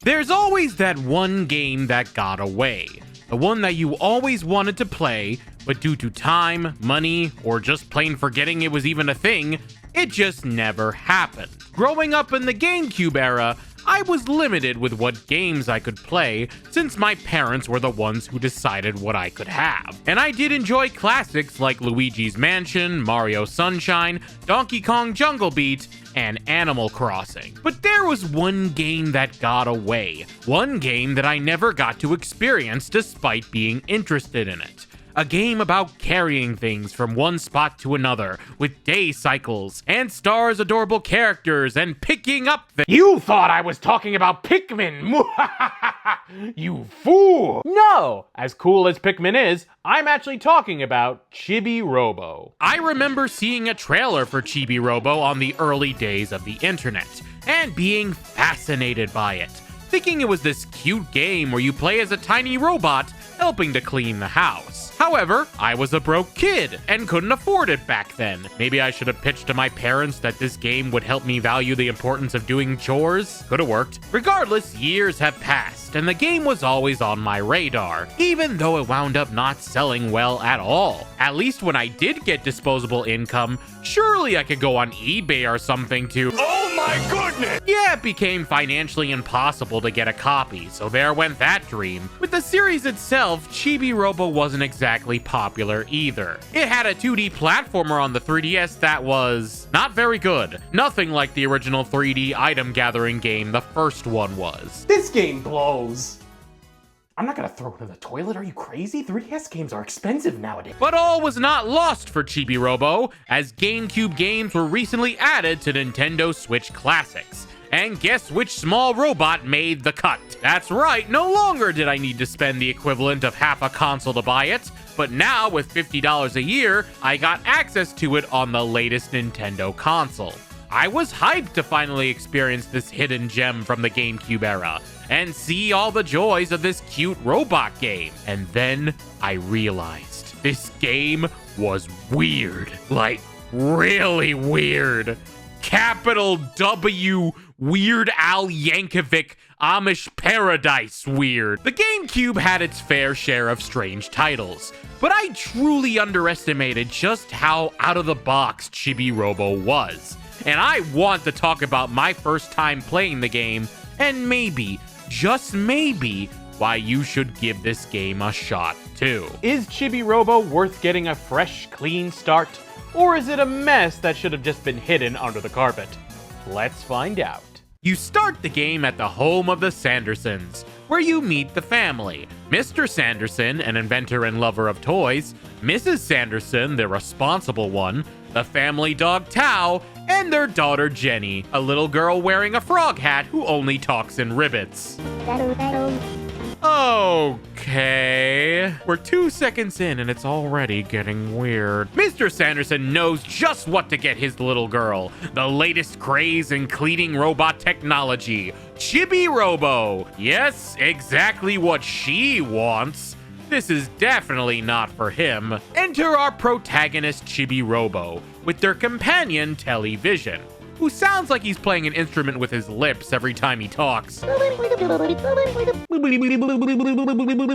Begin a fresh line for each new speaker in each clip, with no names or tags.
There's always that one game that got away. The one that you always wanted to play, but due to time, money, or just plain forgetting it was even a thing, it just never happened. Growing up in the GameCube era, I was limited with what games I could play since my parents were the ones who decided what I could have. And I did enjoy classics like Luigi's Mansion, Mario Sunshine, Donkey Kong Jungle Beat, and Animal Crossing. But there was one game that got away. One game that I never got to experience despite being interested in it. A game about carrying things from one spot to another, with day cycles, and stars adorable characters, and picking up things.
You thought I was talking about Pikmin! You fool! No! As cool as Pikmin is, I'm actually talking about Chibi Robo.
I remember seeing a trailer for Chibi Robo on the early days of the internet, and being fascinated by it. Thinking it was this cute game where you play as a tiny robot helping to clean the house. However, I was a broke kid and couldn't afford it back then. Maybe I should have pitched to my parents that this game would help me value the importance of doing chores. Could have worked. Regardless, years have passed and the game was always on my radar, even though it wound up not selling well at all. At least when I did get disposable income, surely I could go on eBay or something to—
Oh my goodness!
Yeah, it became financially impossible to get a copy, so there went that dream. With the series itself, Chibi Robo wasn't exactly popular either. It had a 2D platformer on the 3DS that was not very good. Nothing like the original 3D item gathering game the first one was.
This game blows. I'm not gonna throw it in the toilet, are you crazy? 3DS games are expensive nowadays.
But all was not lost for Chibi Robo, as GameCube games were recently added to Nintendo Switch Classics. And guess which small robot made the cut? That's right, no longer did I need to spend the equivalent of half a console to buy it, but now with $50 a year, I got access to it on the latest Nintendo console. I was hyped to finally experience this hidden gem from the GameCube era, and see all the joys of this cute robot game. And then I realized this game was weird. Like, really weird. Capital W, Weird Al Yankovic, Amish Paradise weird. The GameCube had its fair share of strange titles, but I truly underestimated just how out of the box Chibi Robo was. And I want to talk about my first time playing the game, and maybe, just maybe, why you should give this game a shot too.
Is Chibi Robo worth getting a fresh, clean start? Or is it a mess that should have just been hidden under the carpet? Let's find out.
You start the game at the home of the Sandersons, where you meet the family. Mr. Sanderson, an inventor and lover of toys, Mrs. Sanderson, the responsible one, the family dog Tao, and their daughter Jenny, a little girl wearing a frog hat who only talks in ribbits. Okay. We're 2 seconds in and it's already getting weird. Mr. Sanderson knows just what to get his little girl. The latest craze in cleaning robot technology. Chibi Robo. Yes, exactly what she wants. This is definitely not for him. Enter our protagonist Chibi Robo with their companion Television, who sounds like he's playing an instrument with his lips every time he talks.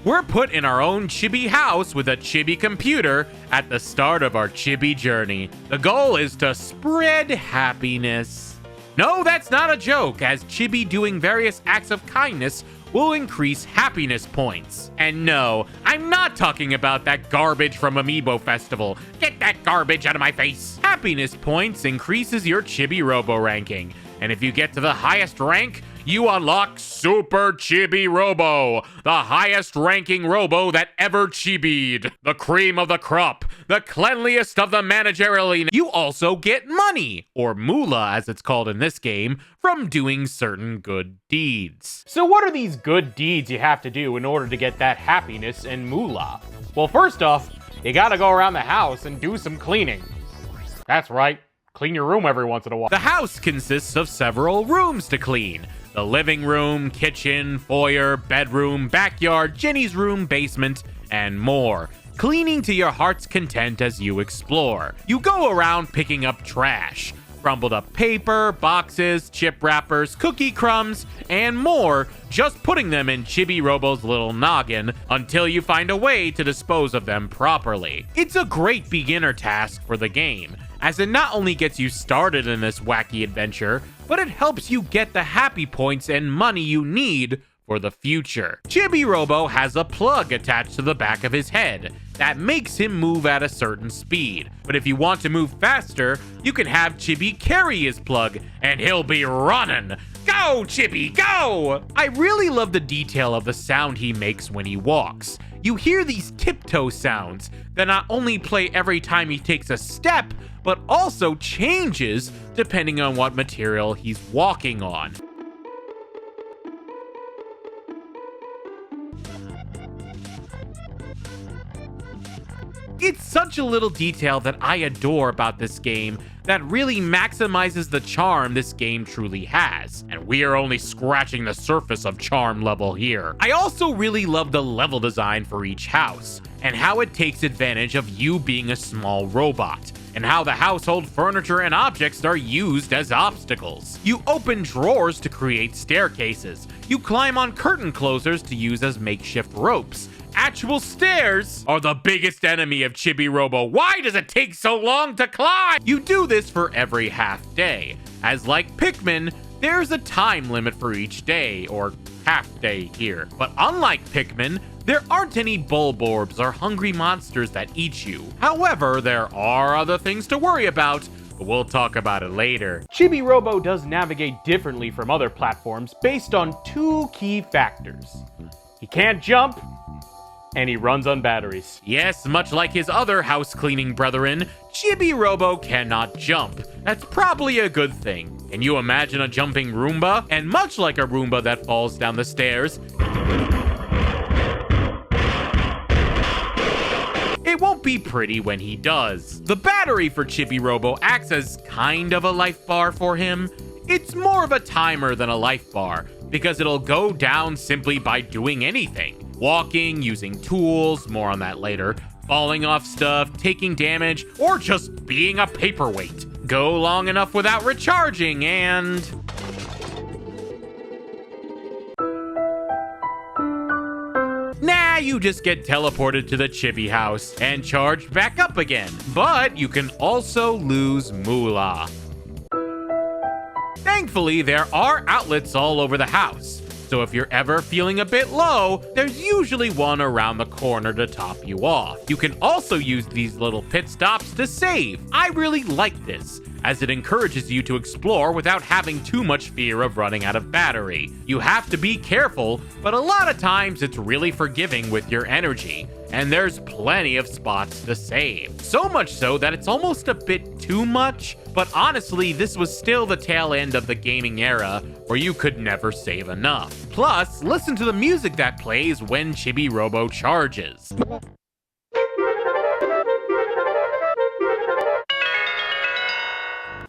We're put in our own Chibi house with a Chibi computer at the start of our Chibi journey. The goal is to spread happiness. No, that's not a joke, as Chibi doing various acts of kindness will increase happiness points. And no, I'm not talking about that garbage from Amiibo Festival. Get that garbage out of my face! Happiness points increases your Chibi Robo ranking, and if you get to the highest rank, you unlock Super Chibi Robo, the highest ranking Robo that ever chibied. The cream of the crop, the cleanliest of the managerial elite. You also get money, or moolah as it's called in this game, from doing certain good deeds.
So what are these good deeds you have to do in order to get that happiness and moolah? Well, first off, you gotta go around the house and do some cleaning. That's right, clean your room every once in a while.
The house consists of several rooms to clean. The living room, kitchen, foyer, bedroom, backyard, Jenny's room, basement, and more. Cleaning to your heart's content as you explore. You go around picking up trash. crumbled up paper, boxes, chip wrappers, cookie crumbs, and more, just putting them in Chibi Robo's little noggin until you find a way to dispose of them properly. It's a great beginner task for the game, as it not only gets you started in this wacky adventure, but it helps you get the happy points and money you need for the future. Chibi Robo has a plug attached to the back of his head that makes him move at a certain speed. But if you want to move faster, you can have Chibi carry his plug and he'll be running. Go, Chibi, go! I really love the detail of the sound he makes when he walks. You hear these tiptoe sounds that not only play every time he takes a step, but also changes depending on what material he's walking on. It's such a little detail that I adore about this game that really maximizes the charm this game truly has. And we are only scratching the surface of charm level here. I also really love the level design for each house, and how it takes advantage of you being a small robot, and how the household furniture and objects are used as obstacles. You open drawers to create staircases. You climb on curtain closers to use as makeshift ropes. Actual stairs are the biggest enemy of Chibi Robo. Why does it take so long to climb? You do this for every half day, as like Pikmin, there's a time limit for each day, or half day here. But unlike Pikmin, there aren't any bulborbs or hungry monsters that eat you. However, there are other things to worry about, but we'll talk about it later.
Chibi Robo does navigate differently from other platforms based on two key factors. He can't jump, and he runs on batteries.
Yes, much like his other house cleaning brethren, Chibi Robo cannot jump. That's probably a good thing. Can you imagine a jumping Roomba? And much like a Roomba that falls down the stairs, it won't be pretty when he does. The battery for Chibi Robo acts as kind of a life bar for him. It's more of a timer than a life bar, because it'll go down simply by doing anything. Walking, using tools, more on that later, falling off stuff, taking damage, or just being a paperweight. Go long enough without recharging and... nah, you just get teleported to the Chibi house and charged back up again. But you can also lose moolah. Thankfully, there are outlets all over the house, so if you're ever feeling a bit low, there's usually one around the corner to top you off. You can also use these little pit stops to save. I really like this, as it encourages you to explore without having too much fear of running out of battery. You have to be careful, but a lot of times it's really forgiving with your energy, and there's plenty of spots to save. So much so that it's almost a bit too much, but honestly, this was still the tail end of the gaming era where you could never save enough. Plus, listen to the music that plays when Chibi Robo charges.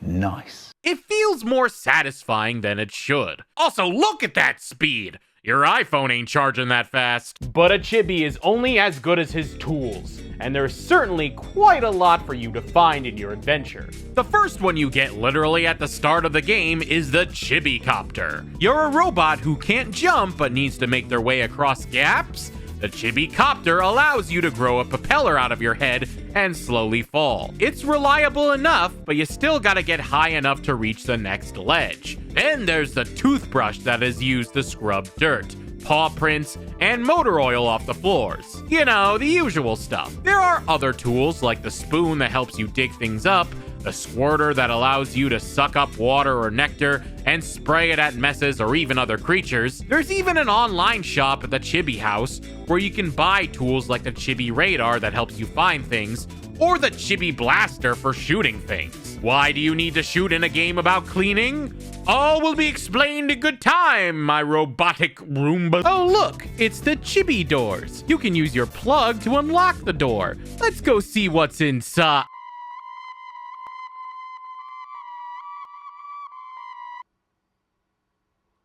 Nice.
It feels more satisfying than it should. Also, look at that speed! Your iPhone ain't charging that fast.
But a Chibi is only as good as his tools, and there's certainly quite a lot for you to find in your adventure.
The first one you get literally at the start of the game is the Chibi Copter. You're a robot who can't jump but needs to make their way across gaps. The Chibi Copter allows you to grow a propeller out of your head and slowly fall. It's reliable enough, but you still gotta get high enough to reach the next ledge. Then there's the toothbrush that is used to scrub dirt, paw prints, and motor oil off the floors. You know, the usual stuff. There are other tools like the spoon that helps you dig things up, the squirter that allows you to suck up water or nectar and spray it at messes or even other creatures. There's even an online shop at the Chibi house where you can buy tools like the Chibi radar that helps you find things, or the Chibi blaster for shooting things. Why do you need to shoot in a game about cleaning? All will be explained in good time, my robotic Roomba. Oh look, it's the Chibi doors. You can use your plug to unlock the door. Let's go see what's inside.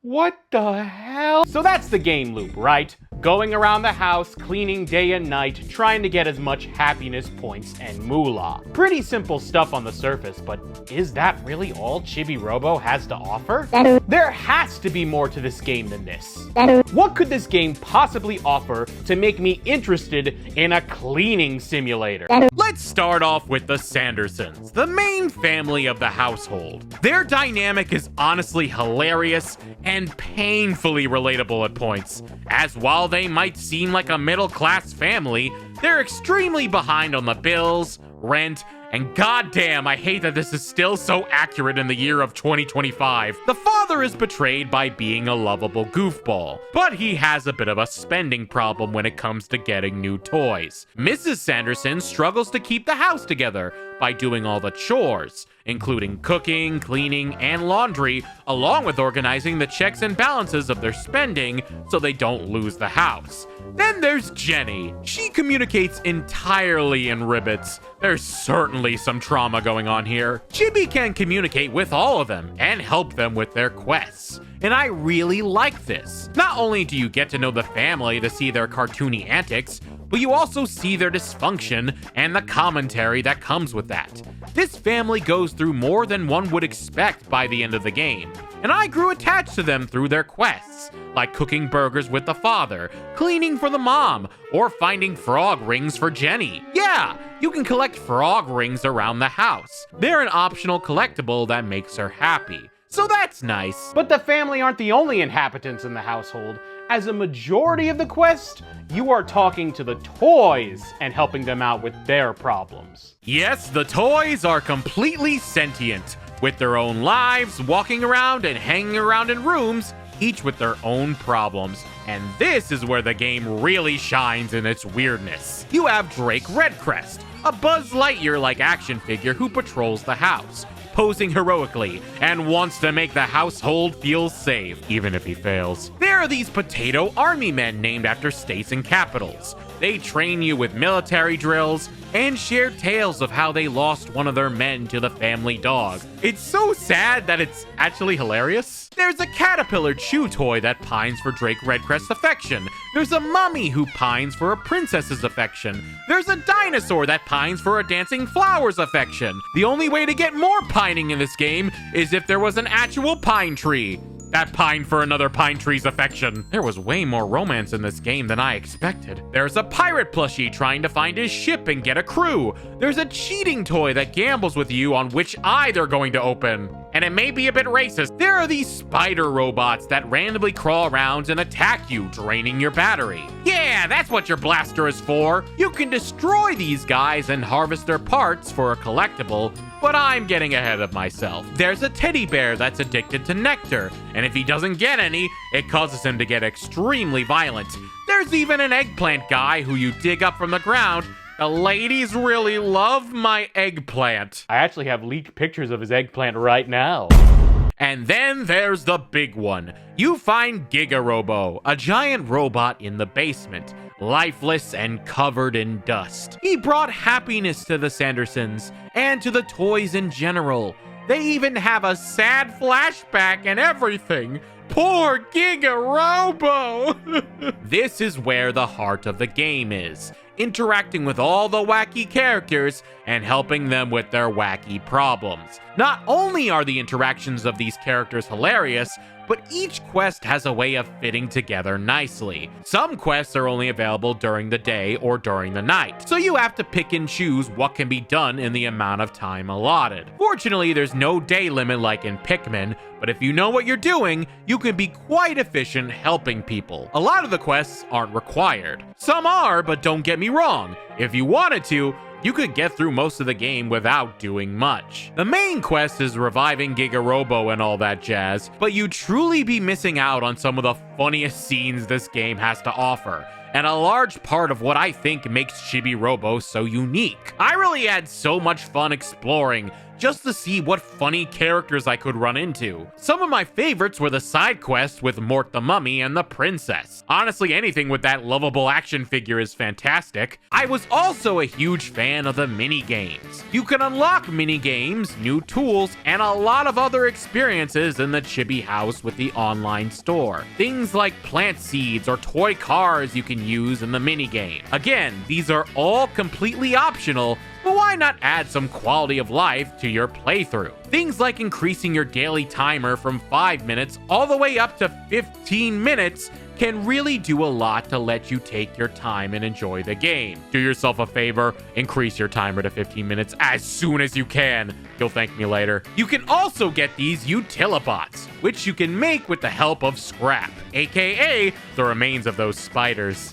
What the hell? So that's the game loop, right? going around the house, cleaning day and night, trying to get as much happiness points and moolah. Pretty simple stuff on the surface, but is that really all Chibi Robo has to offer? There has to be more to this game than this. What could this game possibly offer to make me interested in a cleaning simulator?
Let's start off with the Sandersons, the main family of the household. Their dynamic is honestly hilarious and painfully relatable at points, as while they might seem like a middle-class family, they're extremely behind on the bills, rent, and goddamn, I hate that this is still so accurate in the year of 2025. The father is portrayed by being a lovable goofball, but he has a bit of a spending problem when it comes to getting new toys. Mrs. Sanderson struggles to keep the house together by doing all the chores, including cooking, cleaning, and laundry, along with organizing the checks and balances of their spending so they don't lose the house. Then there's Jenny. She communicates entirely in ribbits. There's certainly some trauma going on here. Chibi can communicate with all of them and help them with their quests. And I really like this. Not only do you get to know the family to see their cartoony antics, but you also see their dysfunction and the commentary that comes with that. This family goes through more than one would expect by the end of the game, and I grew attached to them through their quests, like cooking burgers with the father, cleaning for the mom, or finding frog rings for Jenny. Yeah, you can collect frog rings around the house. They're an optional collectible that makes her happy. So that's nice.
But the family aren't the only inhabitants in the household. As a majority of the quest, you are talking to the toys and helping them out with their problems.
Yes, the toys are completely sentient, with their own lives, walking around and hanging around in rooms, each with their own problems. And this is where the game really shines in its weirdness. You have Drake Redcrest, a Buzz Lightyear-like action figure who patrols the house, posing heroically, and wants to make the household feel safe, even if he fails. There are these potato army men named after states and capitals. They train you with military drills and share tales of how they lost one of their men to the family dog. It's so sad that it's actually hilarious. There's a caterpillar chew toy that pines for Drake Redcrest's affection. There's a mummy who pines for a princess's affection. There's a dinosaur that pines for a dancing flower's affection. The only way to get more pining in this game is if there was an actual pine tree that pined for another pine tree's affection. There was way more romance in this game than I expected. There's a pirate plushie trying to find his ship and get a crew. There's a cheating toy that gambles with you on which eye they're going to open. And it may be a bit racist. There are these spider robots that randomly crawl around and attack you, draining your battery. Yeah, that's what your blaster is for. You can destroy these guys and harvest their parts for a collectible, but I'm getting ahead of myself. There's a teddy bear that's addicted to nectar, and if he doesn't get any, it causes him to get extremely violent. There's even an eggplant guy who you dig up from the ground. The ladies really love my eggplant.
I actually have leaked pictures of his eggplant right now.
And then there's the big one. You find Giga Robo, a giant robot in the basement, lifeless and covered in dust. He brought happiness to the Sandersons and to the toys in general. They even have a sad flashback and everything. Poor Giga Robo! This is where the heart of the game is. Interacting with all the wacky characters and helping them with their wacky problems. Not only are the interactions of these characters hilarious, but each quest has a way of fitting together nicely. Some quests are only available during the day or during the night, so you have to pick and choose what can be done in the amount of time allotted. Fortunately, there's no day limit like in Pikmin, but if you know what you're doing, you can be quite efficient helping people. A lot of the quests aren't required. Some are, but don't get me wrong. If you wanted to, you could get through most of the game without doing much. The main quest is reviving Giga Robo and all that jazz, but you'd truly be missing out on some of the funniest scenes this game has to offer. and a large part of what I think makes Chibi Robo so unique. I really had so much fun exploring just to see what funny characters I could run into. Some of my favorites were the side quests with Mort the Mummy and the Princess. Honestly, anything with that lovable action figure is fantastic. I was also a huge fan of the mini-games. You can unlock mini-games, new tools, and a lot of other experiences in the Chibi house with the online store. Things like plant seeds or toy cars you can use in the mini-game. Again, these are all completely optional, but why not add some quality of life to your playthrough? Things like increasing your daily timer from 5 minutes all the way up to 15 minutes can really do a lot to let you take your time and enjoy the game. Do yourself a favor, increase your timer to 15 minutes as soon as you can. You'll thank me later. You can also get these Utilibots, which you can make with the help of scrap, aka the remains of those spiders.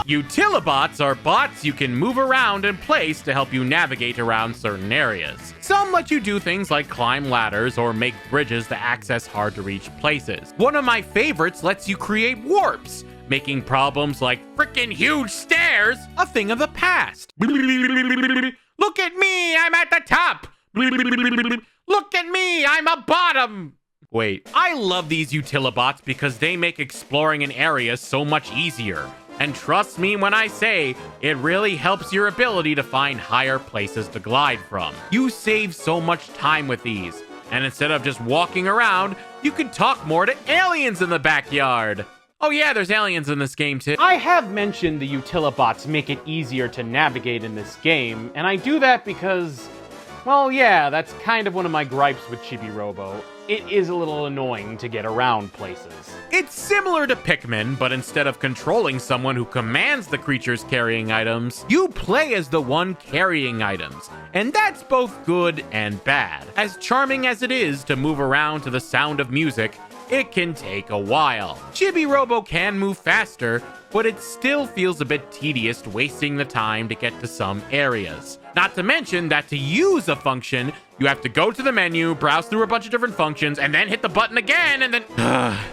Utilibots are bots you can move around and place to help you navigate around certain areas. Some let you do things like climb ladders or make bridges to access hard-to-reach places. One of my favorites lets you create warps, making problems like frickin' huge stairs a thing of the past. Look at me, I'm at the top! Look at me, I'm a bottom! Wait, I love these Utilibots because they make exploring an area so much easier. And trust me when I say, it really helps your ability to find higher places to glide from. You save so much time with these, and instead of just walking around, you can talk more to aliens in the backyard. Oh yeah, there's aliens in this game too.
I have mentioned the Utilibots make it easier to navigate in this game, and I do that because, well, yeah, that's kind of one of my gripes with Chibi Robo. It is a little annoying to get around places.
It's similar to Pikmin, but instead of controlling someone who commands the creatures carrying items, you play as the one carrying items. And that's both good and bad. As charming as it is to move around to the sound of music, it can take a while. Chibi Robo can move faster, but it still feels a bit tedious wasting the time to get to some areas. Not to mention that to use a function, you have to go to the menu, browse through a bunch of different functions, and then hit the button again, and then...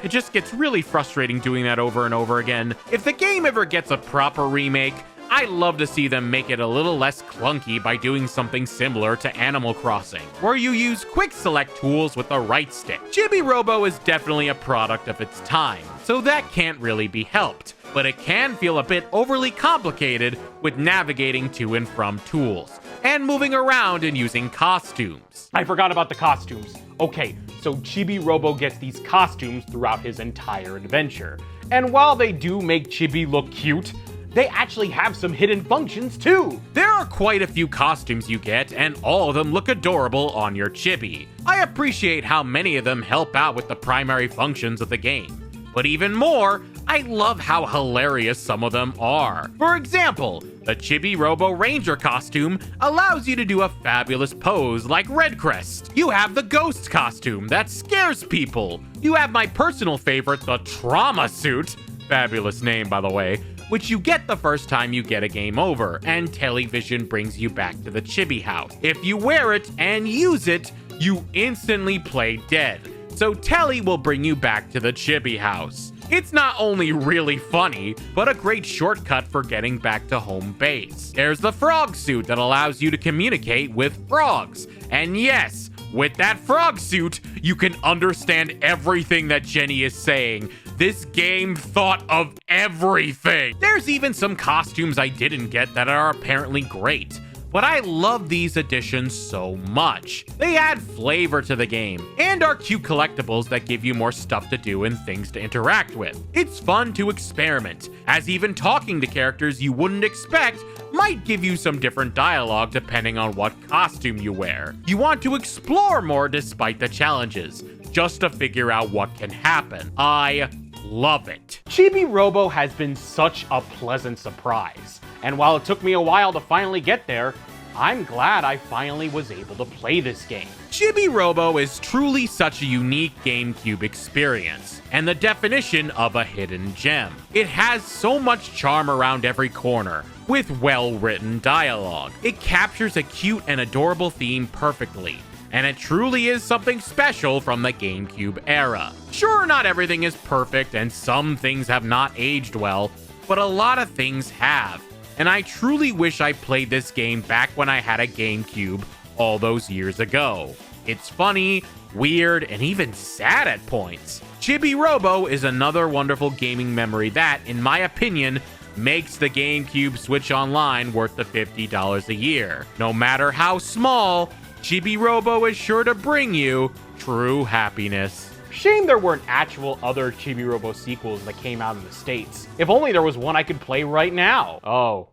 it just gets really frustrating doing that over and over again. If the game ever gets a proper remake, I'd love to see them make it a little less clunky by doing something similar to Animal Crossing, where you use quick select tools with the right stick. Chibi Robo is definitely a product of its time, so that can't really be helped, but it can feel a bit overly complicated with navigating to and from tools, and moving around and using costumes.
I forgot about the costumes. Okay, so Chibi Robo gets these costumes throughout his entire adventure, and while they do make Chibi look cute, they actually have some hidden functions too.
There are quite a few costumes you get, and all of them look adorable on your Chibi. I appreciate how many of them help out with the primary functions of the game. But even more, I love how hilarious some of them are. For example, the Chibi Robo Ranger costume allows you to do a fabulous pose like Redcrest. You have the Ghost costume that scares people. You have my personal favorite, the Trauma Suit. Fabulous name, by the way. Which you get the first time you get a game over, and Television brings you back to the Chibi house. If you wear it and use it, you instantly play dead. So Telly will bring you back to the Chibi house. It's not only really funny, but a great shortcut for getting back to home base. There's the frog suit that allows you to communicate with frogs. And yes, with that frog suit, you can understand everything that Jenny is saying. This game thought of everything. There's even some costumes I didn't get that are apparently great. But I love these additions so much. They add flavor to the game, and are cute collectibles that give you more stuff to do and things to interact with. It's fun to experiment, as even talking to characters you wouldn't expect might give you some different dialogue depending on what costume you wear. You want to explore more despite the challenges, just to figure out what can happen. I love it.
Chibi Robo has been such a pleasant surprise, and while it took me a while to finally get there, I'm glad I finally was able to play this game.
Chibi Robo is truly such a unique GameCube experience, and the definition of a hidden gem. It has so much charm around every corner, with well-written dialogue. It captures a cute and adorable theme perfectly, and it truly is something special from the GameCube era. Sure, not everything is perfect, and some things have not aged well, but a lot of things have. And I truly wish I played this game back when I had a GameCube all those years ago. It's funny, weird, and even sad at points. Chibi Robo is another wonderful gaming memory that, in my opinion, makes the GameCube Switch Online worth the $50 a year. No matter how small, Chibi Robo is sure to bring you true happiness.
Shame there weren't actual other Chibi Robo sequels that came out in the States. If only there was one I could play right now. Oh,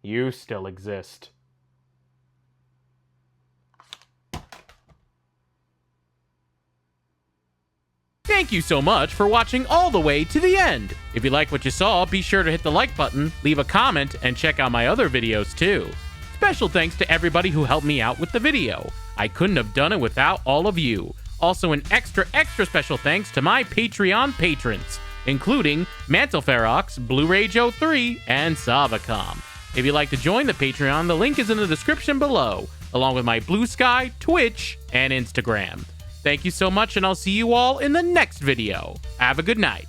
you still exist.
Thank you so much for watching all the way to the end. If you like what you saw, be sure to hit the like button, leave a comment, and check out my other videos too. Special thanks to everybody who helped me out with the video. I couldn't have done it without all of you. Also, an extra special thanks to my Patreon patrons, including Mantelferox, Blu-ray Joe 3, and Savacom. If you'd like to join the Patreon, the link is in the description below, along with my Blue Sky, Twitch, and Instagram. Thank you so much, and I'll see you all in the next video. Have a good night.